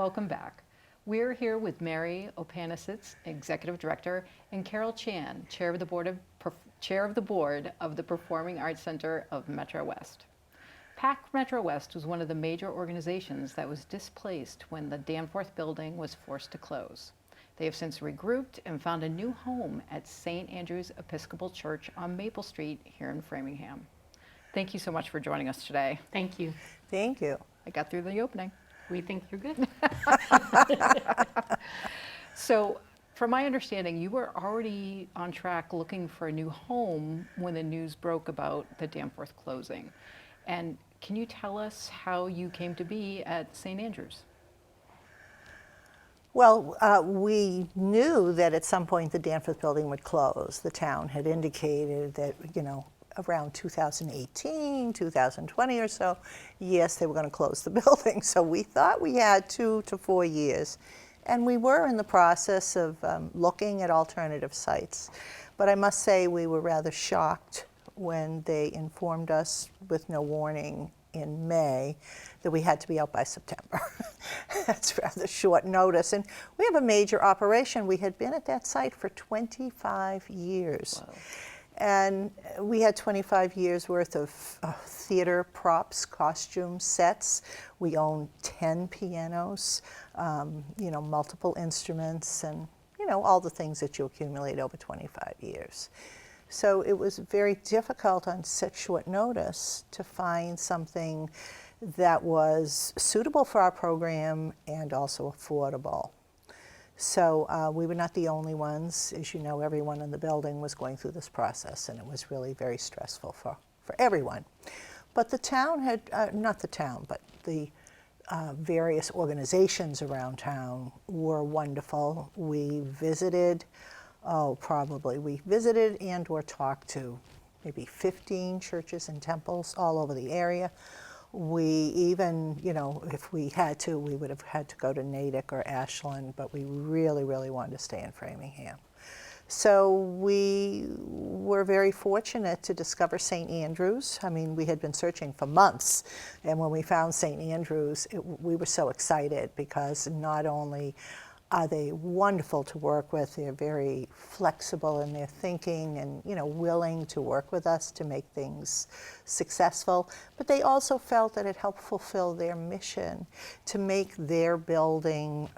Welcome back. We're here with Mary Opanisitz, Executive Director, and Carol Chan, Chair of the Board of the Performing Arts Center of MetroWest. PAC MetroWest was one of the major organizations that was displaced when the Danforth building was forced to close. They have since regrouped and found a new home at St. Andrew's Episcopal Church on Maple Street here in Framingham. Thank you so much for joining us today. Thank you. Thank you. I got through the opening. We think you're good. So, from my understanding, you were already on track looking for a new home when the news broke about the Danforth closing. And can you tell us how you came to be at St. Andrews? Well, we knew that at some point the Danforth building would close. The town had indicated that, around 2018, 2020 or so, yes, they were going to close the building. So we thought we had 2 to 4 years. And we were in the process of looking at alternative sites. But I must say we were rather shocked when they informed us with no warning in May that we had to be out by September. That's rather short notice. And we have a major operation. We had been at that site for 25 years. Wow. And we had 25 years worth of theater props, costumes, sets. We owned 10 pianos, multiple instruments, and, all the things that you accumulate over 25 years. So it was very difficult on such short notice to find something that was suitable for our program and also affordable. So we were not the only ones. As you know, everyone in the building was going through this process, and it was really very stressful for everyone. But the town had, not the town, but the various organizations around town were wonderful. We visited, we visited and or talked to maybe 15 churches and temples all over the area. We even, if we had to, we would have had to go to Natick or Ashland, but we really, really wanted to stay in Framingham. So we were very fortunate to discover St. Andrews. I mean, we had been searching for months, and when we found St. Andrews, we were so excited because not only are they wonderful to work with, they're very flexible in their thinking and, willing to work with us to make things successful. But they also felt that it helped fulfill their mission to make their building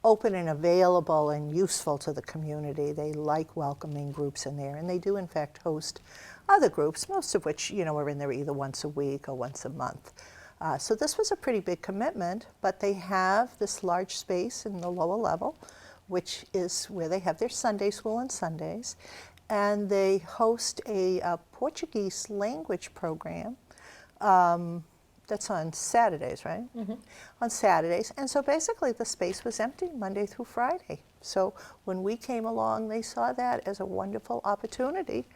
open and available and useful to the community. They like welcoming groups in there, and they do in fact host other groups, most of which, are in there either once a week or once a month. So this was a pretty big commitment, but they have this large space in the lower level, which is where they have their Sunday school on Sundays, and they host a Portuguese language program that's on Saturdays, right? Mm-hmm. On Saturdays, and so basically the space was empty Monday through Friday. So when we came along, they saw that as a wonderful opportunity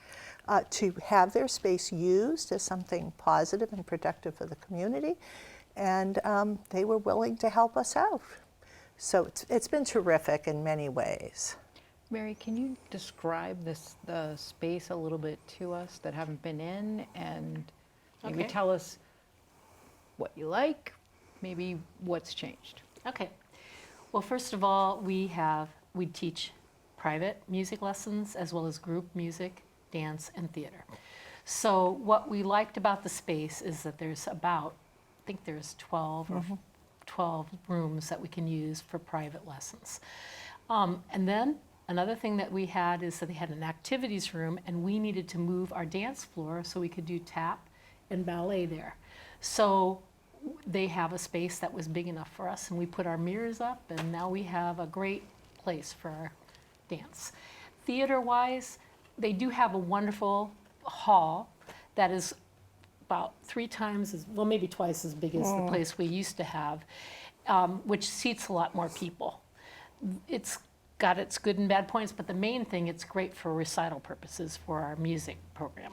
to have their space used as something positive and productive for the community, and they were willing to help us out. So it's been terrific in many ways. Mary, can you describe the space a little bit to us that haven't been in, and maybe tell us what you like, maybe what's changed? Okay. Well, first of all, we teach private music lessons as well as group music, dance, and theater. So what we liked about the space is that there's I think there's 12 or 12 rooms that we can use for private lessons. And then another thing that we had is that they had an activities room, and we needed to move our dance floor so we could do tap and ballet there. So they have a space that was big enough for us, and we put our mirrors up, and now we have a great place for our dance. Theater-wise, they do have a wonderful hall that is about 3 times maybe twice as big as the place we used to have, which seats a lot more people. It's got its good and bad points, but the main thing, it's great for recital purposes for our music program.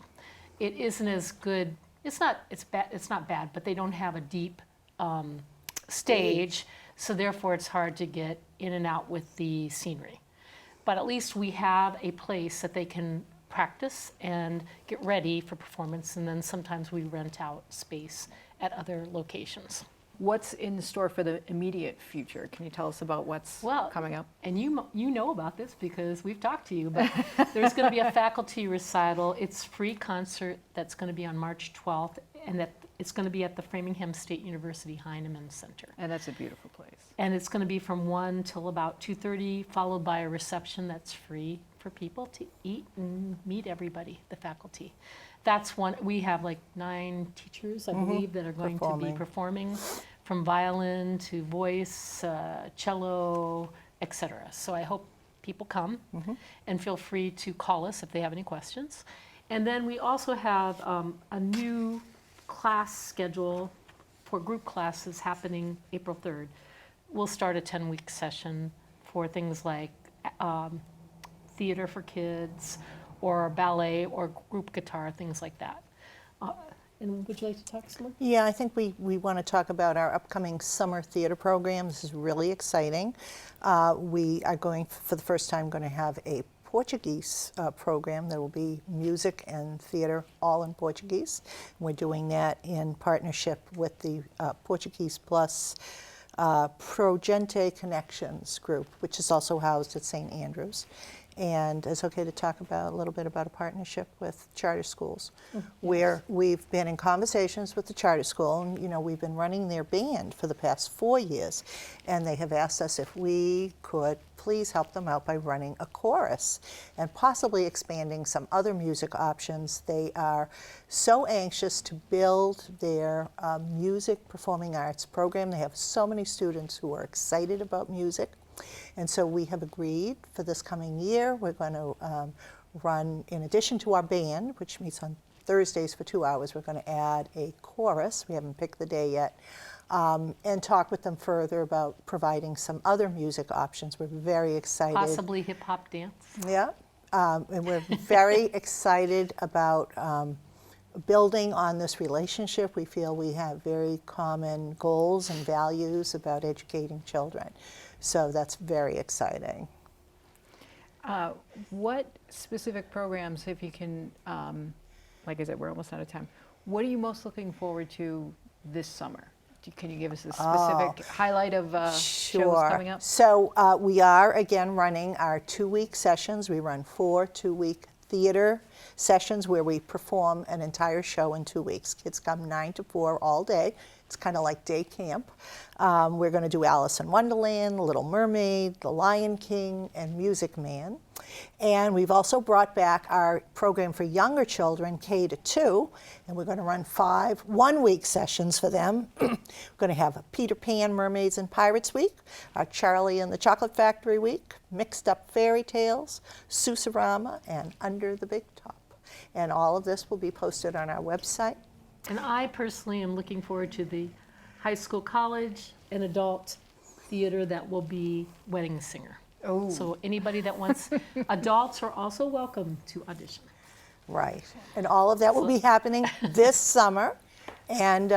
It isn't as good. It's not bad, but they don't have a deep stage, so therefore it's hard to get in and out with the scenery. But at least we have a place that they can practice and get ready for performance, and then sometimes we rent out space at other locations. What's in store for the immediate future? Can you tell us about what's coming up? And you know about this because we've talked to you, but there's going to be a faculty recital. It's free concert that's going to be on March 12th, and it's going to be at the Framingham State University Heinemann Center. And that's a beautiful place. And it's going to be from 1 till about 2:30, followed by a reception that's free for people to eat and meet everybody, the faculty. That's one. We have like 9 teachers, I believe, that are going to be performing, from violin to voice, cello, etc. So I hope people come and feel free to call us if they have any questions. And then we also have a new class schedule for group classes happening April 3rd. We'll start a 10-week session for things like theater for kids, or ballet, or group guitar, things like that. And would you like to talk some more? Yeah, I think we want to talk about our upcoming summer theater program. This is really exciting. We are for the first time, going to have a Portuguese program. There will be music and theater all in Portuguese. We're doing that in partnership with the Portuguese Plus Progente Connections group, which is also housed at St. Andrews. And it's okay to talk about a little bit about a partnership with charter schools, where we've been in conversations with the charter school, and we've been running their band for the past 4 years, and they have asked us if we could please help them out by running a chorus and possibly expanding some other music options. They are so anxious to build their music performing arts program. They have so many students who are excited about music. And so we have agreed for this coming year, we're going to run, in addition to our band, which meets on Thursdays for 2 hours, we're going to add a chorus. We haven't picked the day yet. And talk with them further about providing some other music options. We're very excited. Possibly hip-hop dance. Yeah. And we're very excited about building on this relationship. We feel we have very common goals and values about educating children. So that's very exciting. What specific programs, if you can, like I said, we're almost out of time. What are you most looking forward to this summer? Can you give us a specific highlight of shows coming up? So we are, again, running our 2-week sessions. We run 4 2-week theater sessions where we perform an entire show in 2 weeks. Kids come 9 to 4 all day. It's kind of like day camp. We're going to do Alice in Wonderland, The Little Mermaid, The Lion King, and Music Man. And we've also brought back our program for younger children, K to 2, and we're going to run 5 one-week sessions for them. We're going to have a Peter Pan, Mermaids and Pirates Week, our Charlie and the Chocolate Factory Week, Mixed Up Fairy Tales, Susurama, and Under the Big Top. And all of this will be posted on our website. And I personally am looking forward to the high school, college, and adult theater that will be Wedding Singer. Oh. So anybody that wants, adults are also welcome to audition. Right. And all of that will be happening this summer. And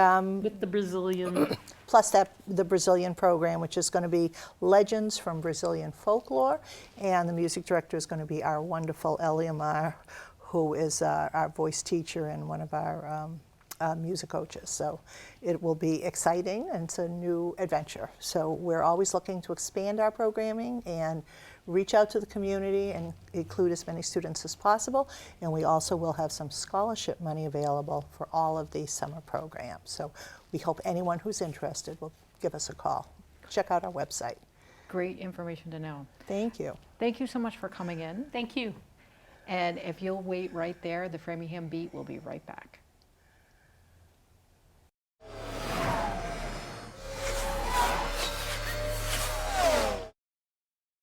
With the Brazilian. plus the Brazilian program, which is going to be Legends from Brazilian Folklore. And the music director is going to be our wonderful Eliamar, who is our voice teacher and one of our music coaches. So it will be exciting, and it's a new adventure. So we're always looking to expand our programming and reach out to the community and include as many students as possible. And we also will have some scholarship money available for all of these summer programs. So we hope anyone who's interested will give us a call. Check out our website. Great information to know. Thank you. Thank you so much for coming in. Thank you. And if you'll wait right there, the Framingham Beat will be right back.